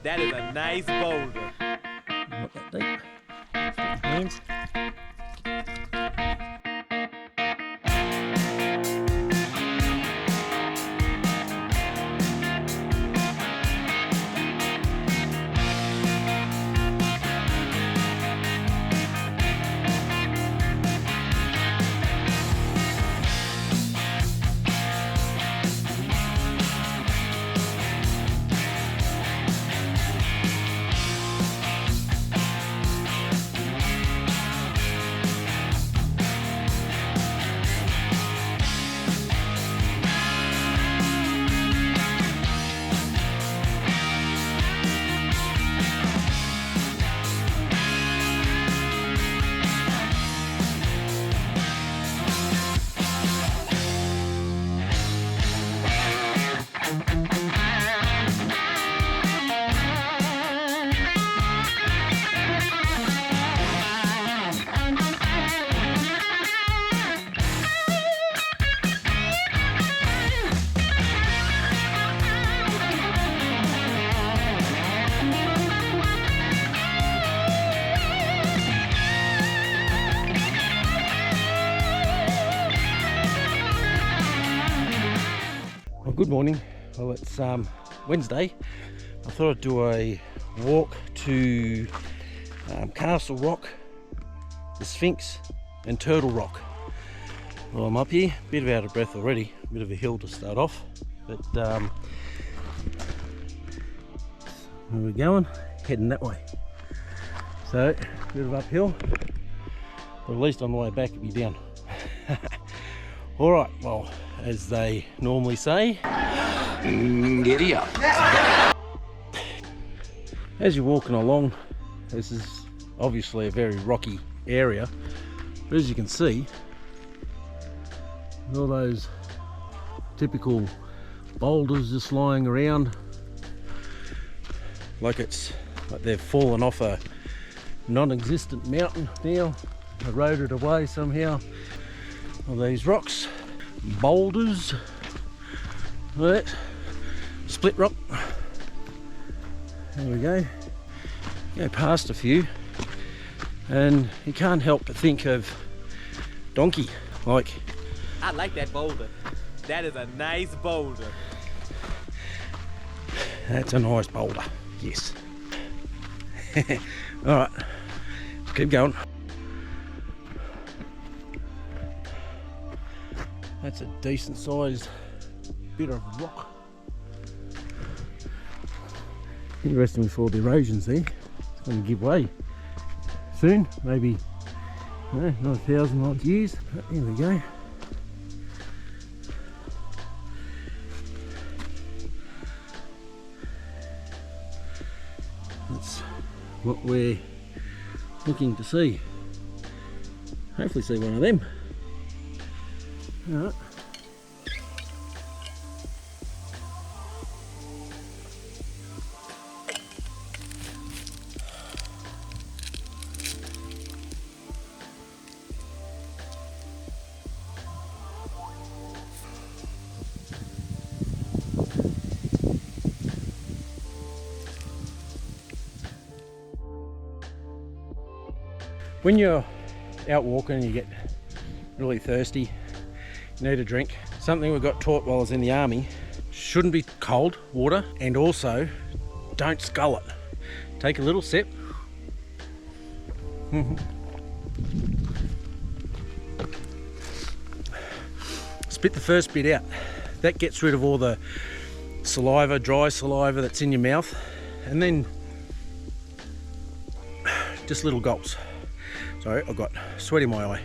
That is a nice boulder. Not that deep. Just hands. Well, good morning. Well, it's Wednesday. I thought I'd do a walk to Castle Rock, the Sphinx and Turtle Rock. Well, I'm up here, a bit out of breath already, a bit of a hill to start off, but where we're going, heading that way. So, a bit of uphill, but at least on the way back it'll be down. Alright, well, as they normally say, giddy up. As you're walking along, this is obviously a very rocky area, but as you can see, all those typical boulders just lying around like they've fallen off a non-existent mountain now, eroded away somehow. All these rocks, boulders, that split rock. There we go. Go past a few, and you can't help but think of Donkey. Like, I like that boulder. That is a nice boulder. That's a nice boulder, yes. Alright, let's keep going. That's a decent sized bit of rock. Interesting with all the erosions there. It's going to give way soon, maybe not 1,000 odd years, but here we go. That's what we're looking to see. Hopefully see one of them. Alright. When you're out walking and you get really thirsty, you need a drink. Something we got taught while I was in the army, shouldn't be cold water, and also don't scull it. Take a little sip. Spit the first bit out. That gets rid of all the saliva, dry saliva that's in your mouth, and then just little gulps. Sorry, I've got sweat in my eye.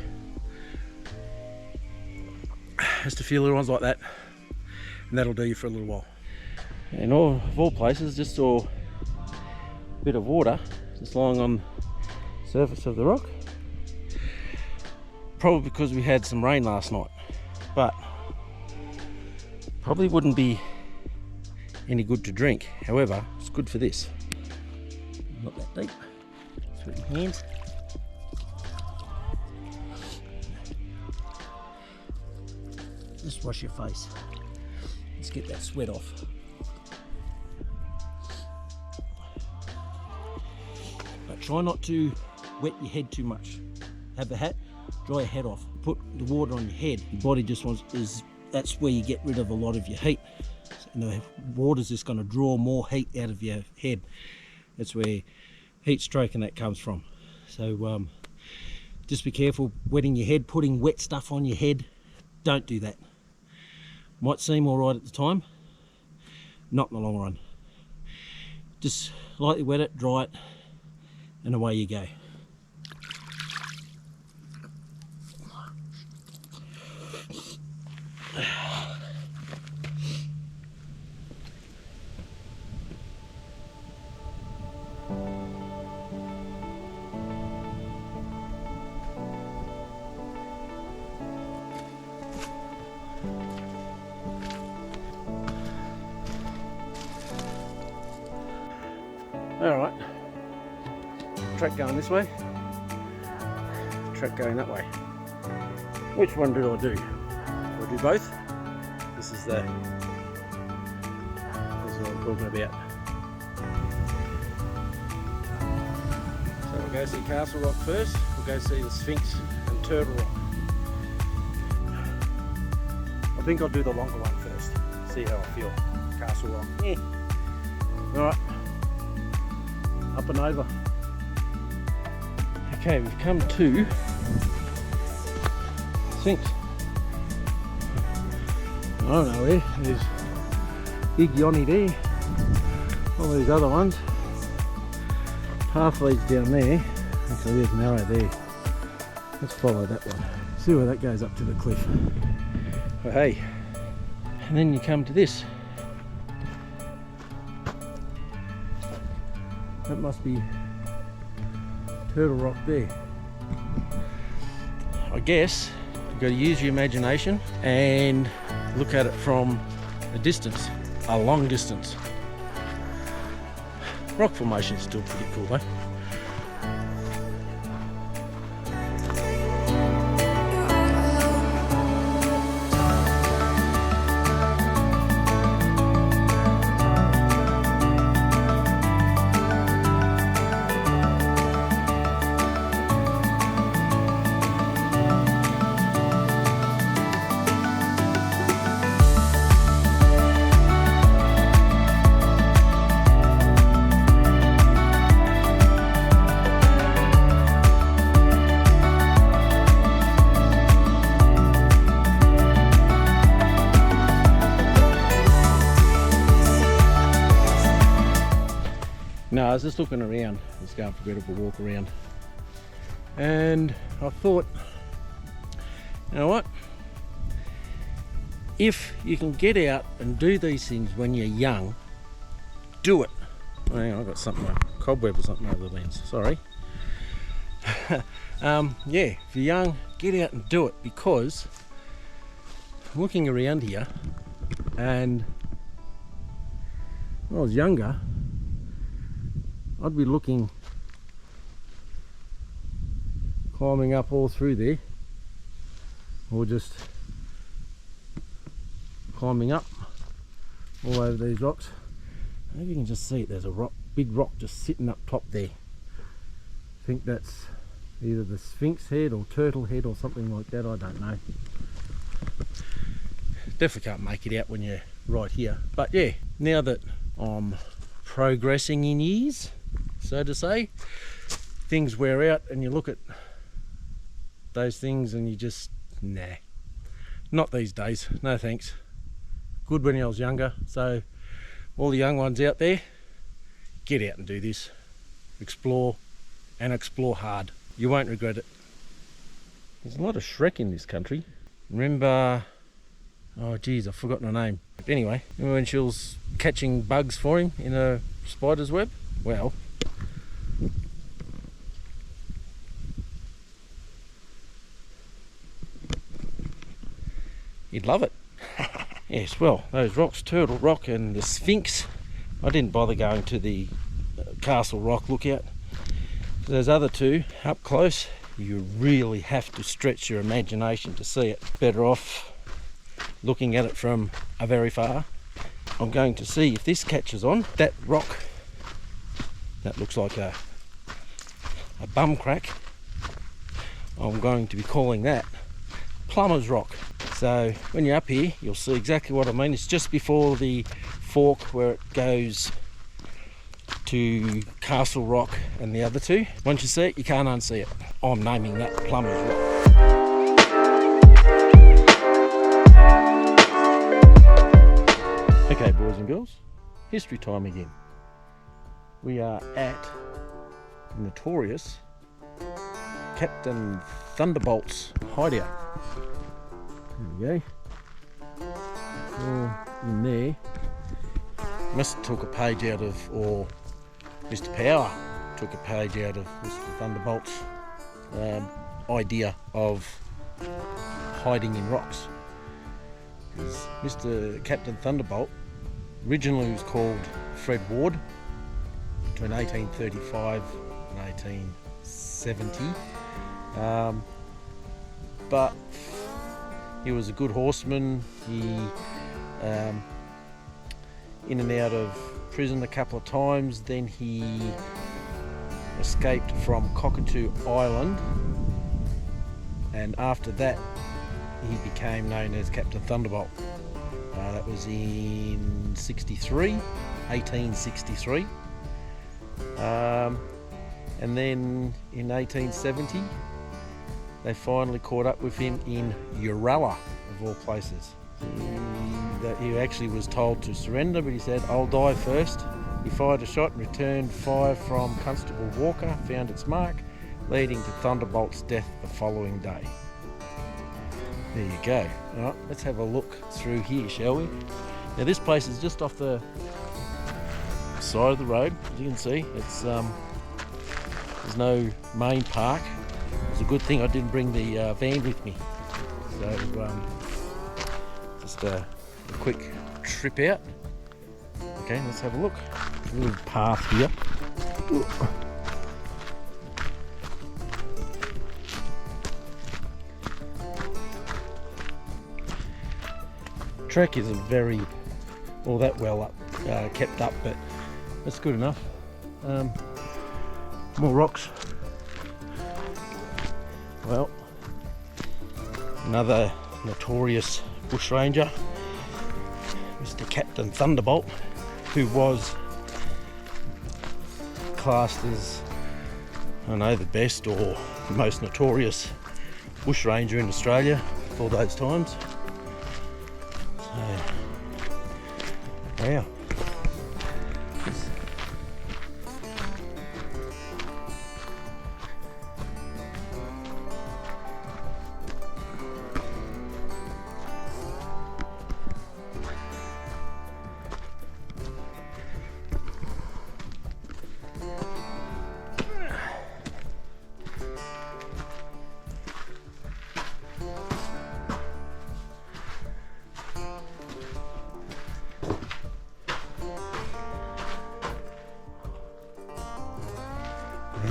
Just a few little ones like that, and that'll do you for a little while. And of all places, just saw a bit of water just lying on the surface of the rock. Probably because we had some rain last night, but probably wouldn't be any good to drink. However, it's good for this. Not that deep. Sweat your hands. Just wash your face. Let's get that sweat off. try not to wet your head too much. Have the hat, dry your head off. Put the water on your head. Your body just that's where you get rid of a lot of your heat. And the water's just going to draw more heat out of your head. That's where heat stroke and that comes from. So just be careful wetting your head, putting wet stuff on your head. Don't do that. Might seem all right at the time, not in the long run. Just lightly wet it, dry it, and away you go. Alright, track going this way, track going that way. Which one did I do? Did I do both? This is what I'm talking about. So we'll go see Castle Rock first, we'll go see the Sphinx and Turtle Rock. I think I'll do the longer one first, see how I feel. Castle Rock. Yeah. Alright. Up and over. Okay, we've come to Sphinx. I don't know where. There's Big Yoni there. All these other ones. Path leads down there. Actually, there's an arrow there. Let's follow that one. See where that goes up to the cliff. Oh, hey. And then you come to this. That must be Turtle Rock there. I guess you've got to use your imagination and look at it from a distance, a long distance. Rock formation is still pretty cool though. No, I was just looking around, just going for a bit of a walk around, and I thought, you know what, if you can get out and do these things when you're young, do it. Oh, hang on, I've got something, a cobweb or something over the lens, sorry. Yeah, if you're young, get out and do it, because I'm looking around here, and when I was younger, I'd be looking, climbing up all through there, or just climbing up all over these rocks. I don't know if you can just see it, there's a rock, big rock just sitting up top there. I think that's either the Sphinx head or turtle head or something like that, I don't know. Definitely can't make it out when you're right here. But yeah, now that I'm progressing in years, so to say, things wear out and you look at those things and you just, nah, not these days, no thanks. Good when I was younger, so all the young ones out there, get out and do this. Explore, and explore hard. You won't regret it. There's a lot of Shrek in this country. Remember, oh geez, I've forgotten her name. Anyway, remember when she was catching bugs for him in a spider's web? Well, you'd love it. Yes, well, those rocks, Turtle Rock and the Sphinx, I didn't bother going to the Castle Rock lookout. Those other two, up close, you really have to stretch your imagination to see it. Better off looking at it from a very far. I'm going to see if this catches on. That rock, that looks like a a bum crack, I'm going to be calling that Plumber's Rock. So when you're up here, you'll see exactly what I mean. It's just before the fork where it goes to Castle Rock and the other two. Once you see it, you can't unsee it. I'm naming that Plumber's Rock. Okay, boys and girls, history time again. We are at the notorious Captain Thunderbolt's hideout. There we go. All in there. Must took a page out of, or Mr. Power took a page out of Mr. Thunderbolt's idea of hiding in rocks. Because Mr. Captain Thunderbolt originally was called Fred Ward between 1835 and 1870. But he was a good horseman. He in and out of prison a couple of times. Then he escaped from Cockatoo Island, and after that he became known as Captain Thunderbolt. That was in 1863. And then in 1870 they finally caught up with him in Uralla, of all places. He actually was told to surrender, but he said, "I'll die first." He fired a shot and returned fire from Constable Walker, found its mark, leading to Thunderbolt's death the following day. There you go. All right, let's have a look through here, shall we? Now this place is just off the side of the road, as you can see. It's there's no main park. It's a good thing I didn't bring the van with me. So just a quick trip out. Okay, let's have a look. A little path here. Track isn't very all that well up, kept up, but that's good enough. More rocks. Well, another notorious bushranger, Mr. Captain Thunderbolt, who was classed as, I don't know, the best or most notorious bushranger in Australia for those times. So, wow.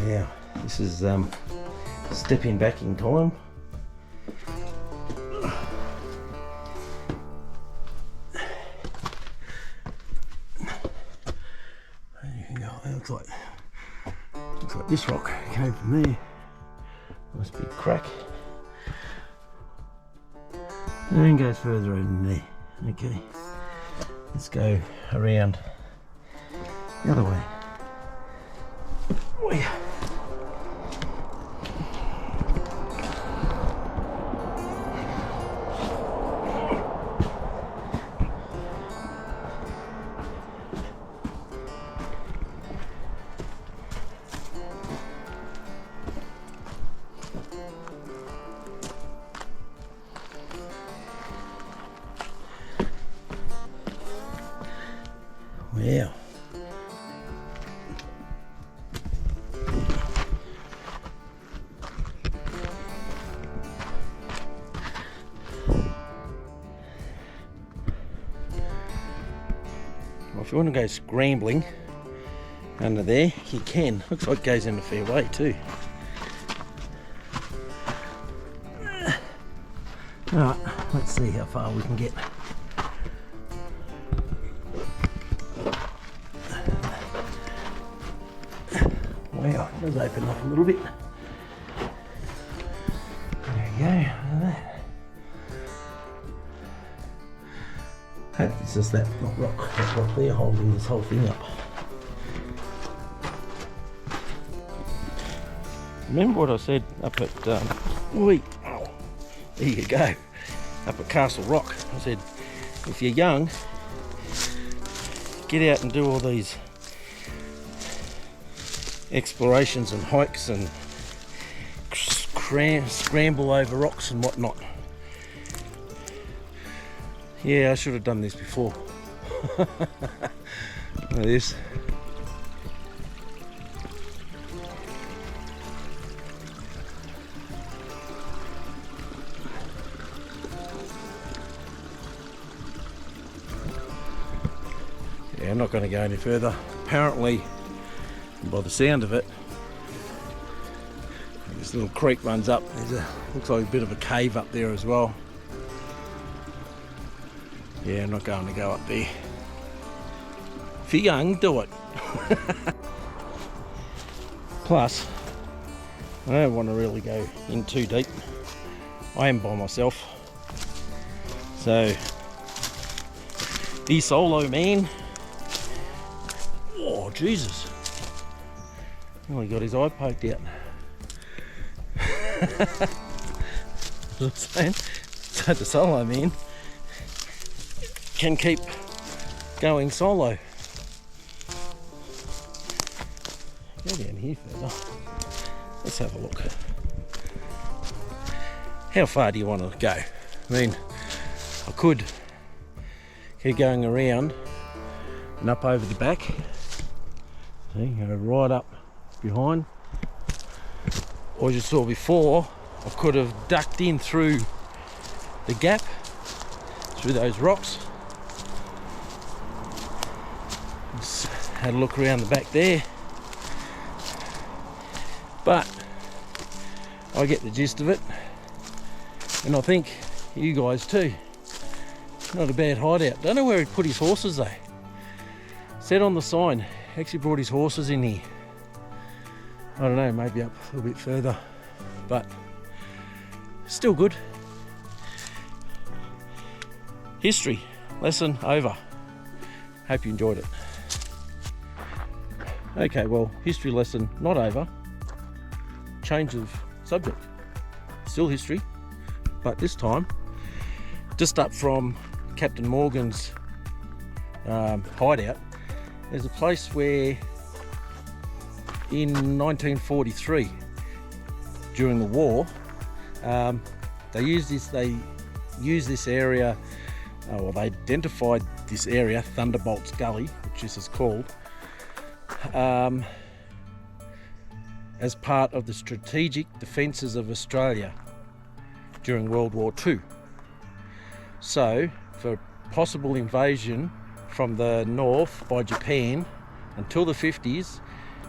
Yeah, this is stepping back in time. Looks like this rock came from there. Must be a crack. And then goes further in there. Okay, let's go around the other way. Wow. Well, if you want to go scrambling under there, you can. Looks like it goes in a fair way too. Alright, let's see how far we can get. Well, it does open up a little bit. There you go, look at that. Hope it's just that rock there holding this whole thing up. Remember what I said up at, there you go, up at Castle Rock. I said, if you're young, get out and do all these explorations and hikes and scramble over rocks and whatnot. Yeah, I should have done this before. Look at this. Yeah, I'm not going to go any further. Apparently, by the sound of it, this little creek runs up. Looks like a bit of a cave up there as well. Yeah, I'm not going to go up there. If you're young, do it. Plus, I don't want to really go in too deep. I am by myself. So, the solo man. Oh, Jesus. Well, he got his eye poked out. What I'm saying? So the solo man can keep going solo. Go down here further. Let's have a look. How far do you want to go? I mean, I could keep going around and up over the back. See, go right up behind. Or as you saw before, I could have ducked in through the gap, through those rocks. Just had a look around the back there. But I get the gist of it, and I think you guys too. Not a bad hideout. Don't know where he put his horses though. Said on the sign, actually brought his horses in here. I don't know, maybe up a little bit further, but still good. History lesson over. Hope you enjoyed it. Okay, well, history lesson not over. Change of subject. Still history, but this time just up from Captain Morgan's hideout. There's a place where in 1943, during the war, they used this area, well, they identified this area, Thunderbolt's Gully, which this is called, as part of the strategic defences of Australia during World War II. So, for possible invasion from the north by Japan until the 50s,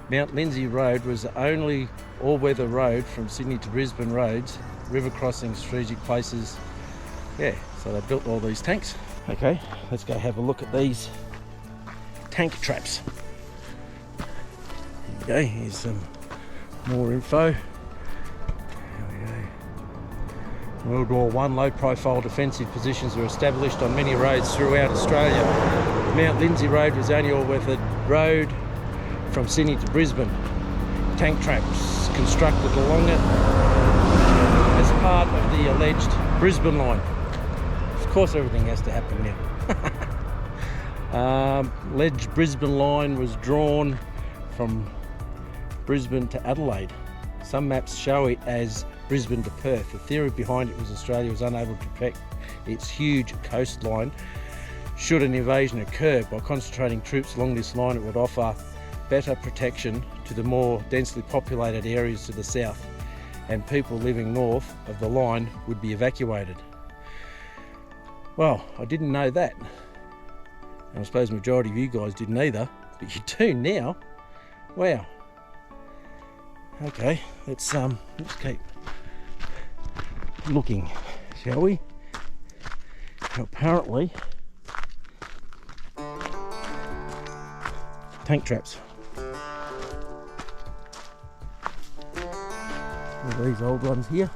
Mount Lindsay Road was the only all-weather road from Sydney to Brisbane roads, river crossings, strategic places. Yeah, so they built all these tanks. Okay, let's go have a look at these tank traps. Okay, here's some more info. There we go. World War I, low-profile defensive positions were established on many roads throughout Australia. Mount Lindsay Road was the only all-weather road from Sydney to Brisbane. Tank traps constructed along it as part of the alleged Brisbane line. Of course, everything has to happen now. Alleged Brisbane line was drawn from Brisbane to Adelaide. Some maps show it as Brisbane to Perth. The theory behind it was Australia was unable to protect its huge coastline should an invasion occur. By concentrating troops along this line, it would offer better protection to the more densely populated areas to the south, and people living north of the line would be evacuated. Well, I didn't know that, and I suppose the majority of you guys didn't either, but you do now. Wow. Okay, let's keep looking, shall we? Apparently, tank traps. All these old ones here.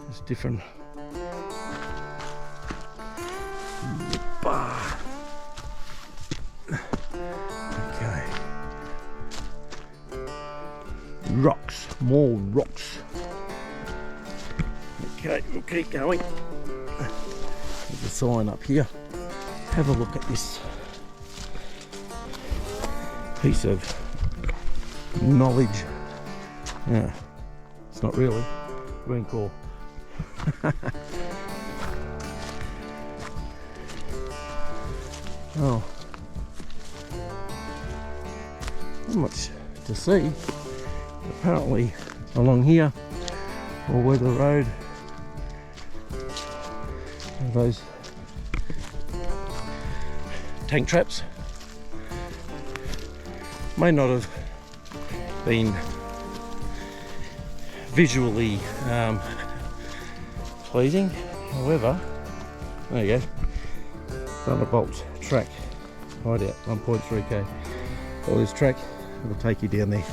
Just different. Okay. Rocks, more rocks. Okay, we'll keep going. There's a sign up here. Have a look at this piece of knowledge. Yeah, it's not really green core. Oh, not much to see. Apparently along here, or where the road, those tank traps may not have been visually pleasing. However, there you go, Thunderbolt track hideout, 1.3k. All this track will take you down there.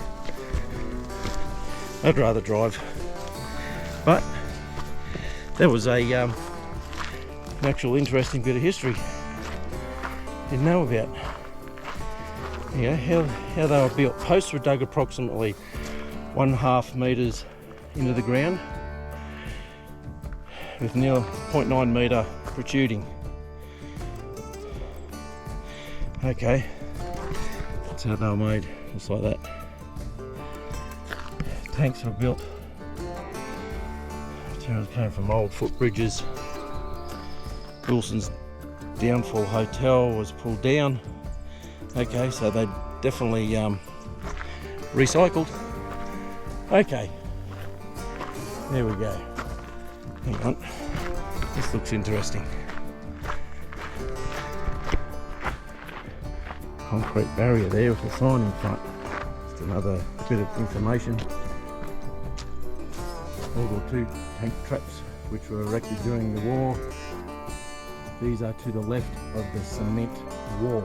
I'd rather drive, but that was a an actual interesting bit of history. Didn't know about. Yeah, how they were built. Posts were dug approximately 1.5 meters into the ground, with near 0.9 meter protruding. Okay, that's how they were made, just like that. Tanks were built. Materials came from old footbridges. Wilson's Downfall Hotel was pulled down. Okay, so they definitely recycled. Okay, there we go. Hang on, this looks interesting. Concrete barrier there with a sign in front. Just another bit of information. World War II tank traps which were erected during the war. These are to the left of the cement wall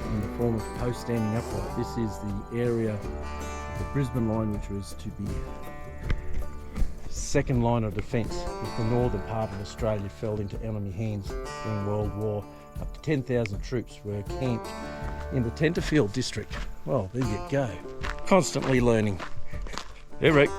in the form of posts standing upright. This is the area of the Brisbane line which was to be second line of defence if the northern part of Australia fell into enemy hands during World War. Up to 10,000 troops were camped in the Tenterfield district. Well, there you go. Constantly learning. Yeah, Rick.